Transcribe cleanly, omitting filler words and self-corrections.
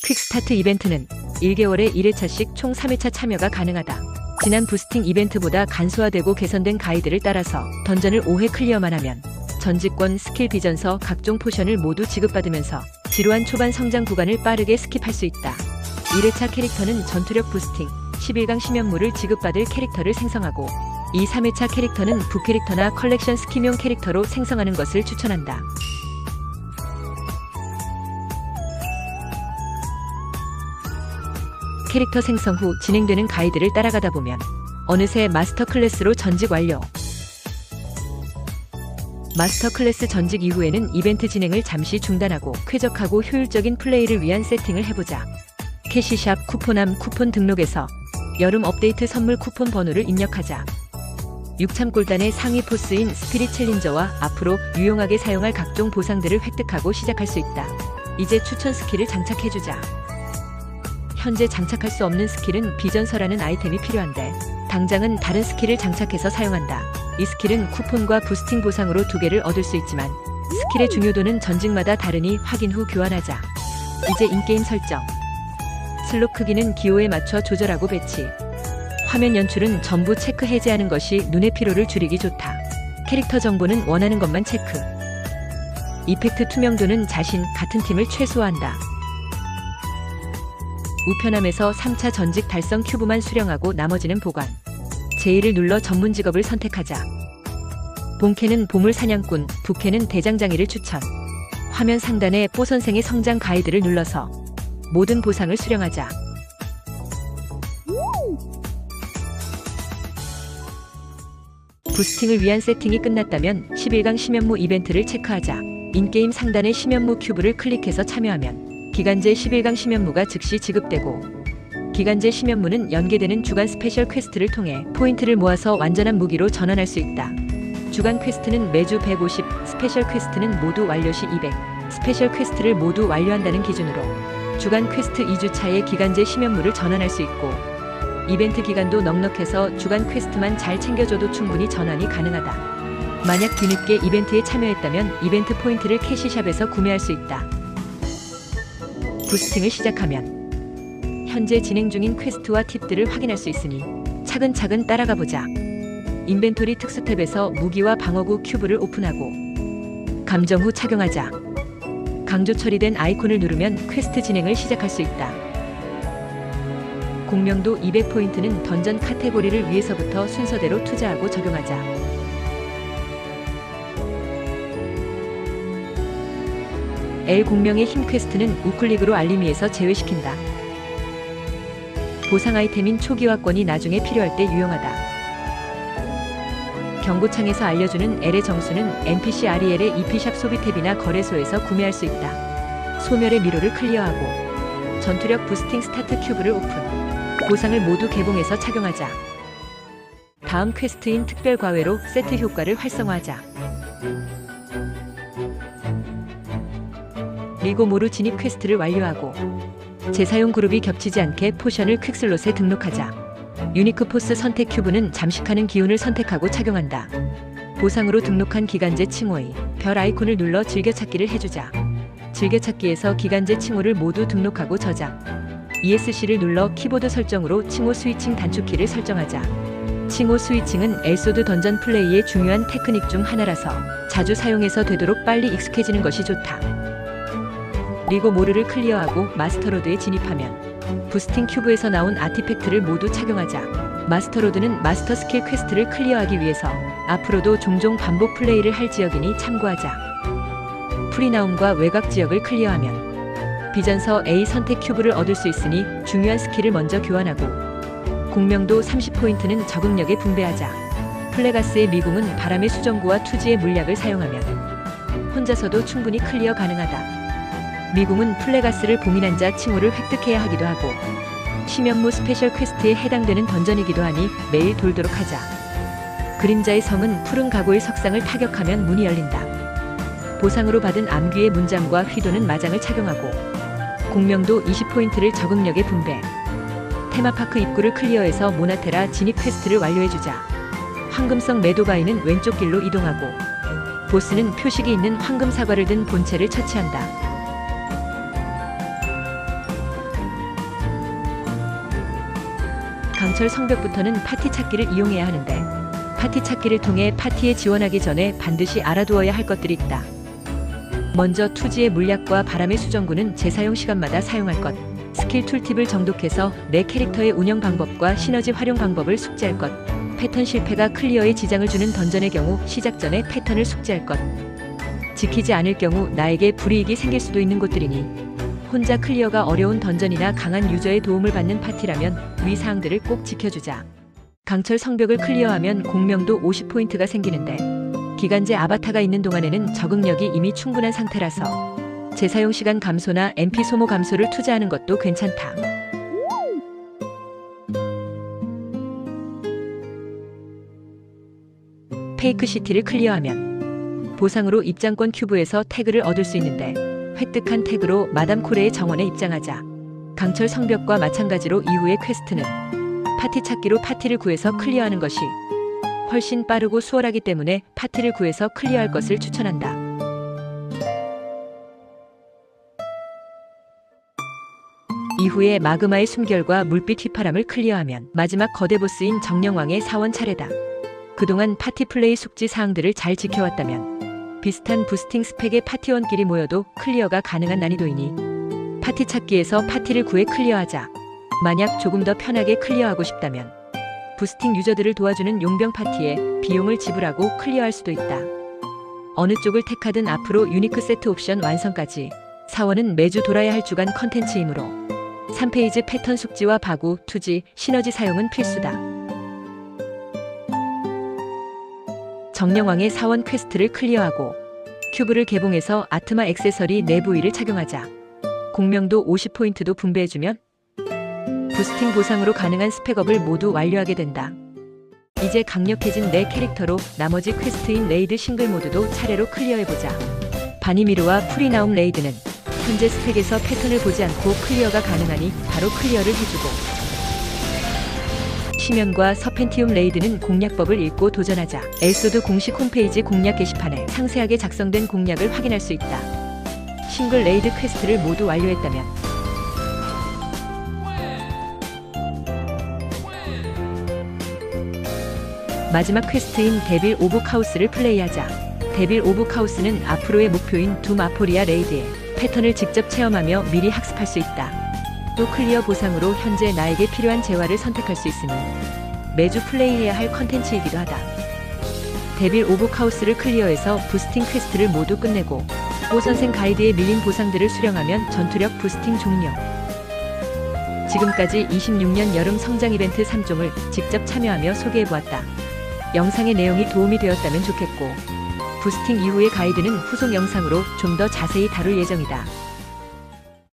퀵스타트 이벤트는 1개월에 1회차씩 총 3회차 참여가 가능하다. 지난 부스팅 이벤트보다 간소화되고 개선된 가이드를 따라서 던전을 5회 클리어만 하면 전직권, 스킬 비전서, 각종 포션을 모두 지급받으면서 지루한 초반 성장 구간을 빠르게 스킵할 수 있다. 1회차 캐릭터는 전투력 부스팅, 11강 심연물을 지급받을 캐릭터를 생성하고 2, 3회차 캐릭터는 부캐릭터나 컬렉션 스킨용 캐릭터로 생성하는 것을 추천한다. 캐릭터 생성 후 진행되는 가이드를 따라가다 보면 어느새 마스터 클래스로 전직 완료. 마스터 클래스 전직 이후에는 이벤트 진행을 잠시 중단하고 쾌적하고 효율적인 플레이를 위한 세팅을 해보자. 캐시샵 쿠폰함 쿠폰 등록에서 여름 업데이트 선물 쿠폰 번호를 입력하자. 6참골단의 상위 포스인 스피릿 챌린저와 앞으로 유용하게 사용할 각종 보상들을 획득하고 시작할 수 있다. 이제 추천 스킬을 장착해주자. 현재 장착할 수 없는 스킬은 비전서라는 아이템이 필요한데 당장은 다른 스킬을 장착해서 사용한다. 이 스킬은 쿠폰과 부스팅 보상으로 2개를 얻을 수 있지만 스킬의 중요도는 전직마다 다르니 확인 후 교환하자. 이제 인게임 설정. 슬롯 크기는 기호에 맞춰 조절하고 배치. 화면 연출은 전부 체크 해제하는 것이 눈의 피로를 줄이기 좋다. 캐릭터 정보는 원하는 것만 체크. 이펙트 투명도는 자신 같은 팀을 최소화한다. 우편함에서 3차 전직 달성 큐브만 수령하고 나머지는 보관. 제1을 눌러 전문 직업을 선택하자. 본캐는 보물 사냥꾼, 부캐는 대장장이를 추천. 화면 상단에 뽀 선생의 성장 가이드를 눌러서 모든 보상을 수령하자. 부스팅을 위한 세팅이 끝났다면 11강 심연무 이벤트를 체크하자. 인게임 상단의 심연무 큐브를 클릭해서 참여하면 기간제 11강 심연무가 즉시 지급되고 기간제 심연무는 연계되는 주간 스페셜 퀘스트를 통해 포인트를 모아서 완전한 무기로 전환할 수 있다. 주간 퀘스트는 매주 150, 스페셜 퀘스트는 모두 완료 시 200, 스페셜 퀘스트를 모두 완료한다는 기준으로 주간 퀘스트 2주차에 기간제 심연무를 전환할 수 있고 이벤트 기간도 넉넉해서 주간 퀘스트만 잘 챙겨줘도 충분히 전환이 가능하다. 만약 뒤늦게 이벤트에 참여했다면 이벤트 포인트를 캐시샵에서 구매할 수 있다. 부스팅을 시작하면 현재 진행 중인 퀘스트와 팁들을 확인할 수 있으니 차근차근 따라가 보자. 인벤토리 특수 탭에서 무기와 방어구 큐브를 오픈하고 감정 후 착용하자. 강조 처리된 아이콘을 누르면 퀘스트 진행을 시작할 수 있다. 공명도 200포인트는 던전 카테고리를 위해서부터 순서대로 투자하고 적용하자. L 공명의 힘 퀘스트는 우클릭으로 알림이에서 제외시킨다. 보상 아이템인 초기화권이 나중에 필요할 때 유용하다. 경고창에서 알려주는 L의 정수는 NPC REL의 EP샵 소비 탭이나 거래소에서 구매할 수 있다. 소멸의 미로를 클리어하고 전투력 부스팅 스타트 큐브를 오픈. 보상을 모두 개봉해서 착용하자. 다음 퀘스트인 특별 과외로 세트 효과를 활성화하자. 리고모르 진입 퀘스트를 완료하고 재사용 그룹이 겹치지 않게 포션을 퀵슬롯에 등록하자. 유니크 포스 선택 큐브는 잠식하는 기운을 선택하고 착용한다. 보상으로 등록한 기간제 칭호의 별 아이콘을 눌러 즐겨찾기를 해주자. 즐겨찾기에서 기간제 칭호를 모두 등록하고 저장. ESC를 눌러 키보드 설정으로 칭호 스위칭 단축키를 설정하자. 칭호 스위칭은 엘소드 던전 플레이의 중요한 테크닉 중 하나라서 자주 사용해서 되도록 빨리 익숙해지는 것이 좋다. 리고모르를 클리어하고 마스터로드에 진입하면 부스팅 큐브에서 나온 아티팩트를 모두 착용하자. 마스터로드는 마스터 스킬 퀘스트를 클리어하기 위해서 앞으로도 종종 반복 플레이를 할 지역이니 참고하자. 프리나움과 외곽 지역을 클리어하면 비전서 A 선택 큐브를 얻을 수 있으니 중요한 스킬을 먼저 교환하고 공명도 30포인트는 적응력에 분배하자. 플레가스의 미궁은 바람의 수정구와 투지의 물약을 사용하면 혼자서도 충분히 클리어 가능하다. 미궁은 플레가스를 봉인한 자 칭호를 획득해야 하기도 하고 심연무 스페셜 퀘스트에 해당되는 던전이기도 하니 매일 돌도록 하자. 그림자의 성은 푸른 가고의 석상을 타격하면 문이 열린다. 보상으로 받은 암귀의 문장과 휘도는 마장을 착용하고 공명도 20포인트를 적응력에 분배. 테마파크 입구를 클리어해서 모나테라 진입 퀘스트를 완료해주자. 황금성 메도바이는 왼쪽 길로 이동하고 보스는 표식이 있는 황금 사과를 든 본체를 처치한다. 강철 성벽부터는 파티 찾기를 이용해야 하는데 파티 찾기를 통해 파티에 지원하기 전에 반드시 알아두어야 할 것들이 있다. 먼저 투지의 물약과 바람의 수정구는 재사용 시간마다 사용할 것, 스킬 툴팁을 정독해서 내 캐릭터의 운영 방법과 시너지 활용 방법을 숙지할 것, 패턴 실패가 클리어에 지장을 주는 던전의 경우 시작 전에 패턴을 숙지할 것, 지키지 않을 경우 나에게 불이익이 생길 수도 있는 곳들이니 혼자 클리어가 어려운 던전이나 강한 유저의 도움을 받는 파티라면 위 사항들을 꼭 지켜주자. 강철 성벽을 클리어하면 공명도 50포인트가 생기는데 기간제 아바타가 있는 동안에는 적응력이 이미 충분한 상태라서 재사용 시간 감소나 MP 소모 감소를 투자하는 것도 괜찮다. 페이크 시티를 클리어하면 보상으로 입장권 큐브에서 태그를 얻을 수 있는데 획득한 태그로 마담 코레의 정원에 입장하자. 강철 성벽과 마찬가지로 이후의 퀘스트는 파티 찾기로 파티를 구해서 클리어하는 것이 훨씬 빠르고 수월하기 때문에 파티를 구해서 클리어할 것을 추천한다. 이후에 마그마의 숨결과 물빛 휘파람을 클리어하면 마지막 거대 보스인 정령왕의 사원 차례다. 그동안 파티 플레이 숙지 사항들을 잘 지켜왔다면 비슷한 부스팅 스펙의 파티원끼리 모여도 클리어가 가능한 난이도이니 파티 찾기에서 파티를 구해 클리어하자. 만약 조금 더 편하게 클리어하고 싶다면 부스팅 유저들을 도와주는 용병 파티에 비용을 지불하고 클리어할 수도 있다. 어느 쪽을 택하든 앞으로 유니크 세트 옵션 완성까지 사원은 매주 돌아야 할 주간 컨텐츠이므로 3페이지 패턴 숙지와 바구, 투지, 시너지 사용은 필수다. 정령왕의 사원 퀘스트를 클리어하고 큐브를 개봉해서 아트마 액세서리 내부 위를 착용하자. 공명도 50포인트도 분배해주면 부스팅 보상으로 가능한 스펙업을 모두 완료하게 된다. 이제 강력해진 내 캐릭터로 나머지 퀘스트인 레이드 싱글 모드도 차례로 클리어해보자. 바니미르와 프리나움 레이드는 현재 스펙에서 패턴을 보지 않고 클리어가 가능하니 바로 클리어를 해주고, 시면과 서펜티움 레이드는 공략법을 읽고 도전하자. 엘소드 공식 홈페이지 공략 게시판에 상세하게 작성된 공략을 확인할 수 있다. 싱글 레이드 퀘스트를 모두 완료했다면 마지막 퀘스트인 데빌 오브 카오스를 플레이하자. 데빌 오브 카오스는 앞으로의 목표인 둠 아포리아 레이드의 패턴을 직접 체험하며 미리 학습할 수 있다. 또 클리어 보상으로 현재 나에게 필요한 재화를 선택할 수 있으니 매주 플레이해야 할 컨텐츠이기도 하다. 데빌 오브 카오스를 클리어해서 부스팅 퀘스트를 모두 끝내고 오선생 가이드에 밀린 보상들을 수령하면 전투력 부스팅 종료. 지금까지 26년 여름 성장 이벤트 3종을 직접 참여하며 소개해보았다. 영상의 내용이 도움이 되었다면 좋겠고 부스팅 이후의 가이드는 후속 영상으로 좀 더 자세히 다룰 예정이다.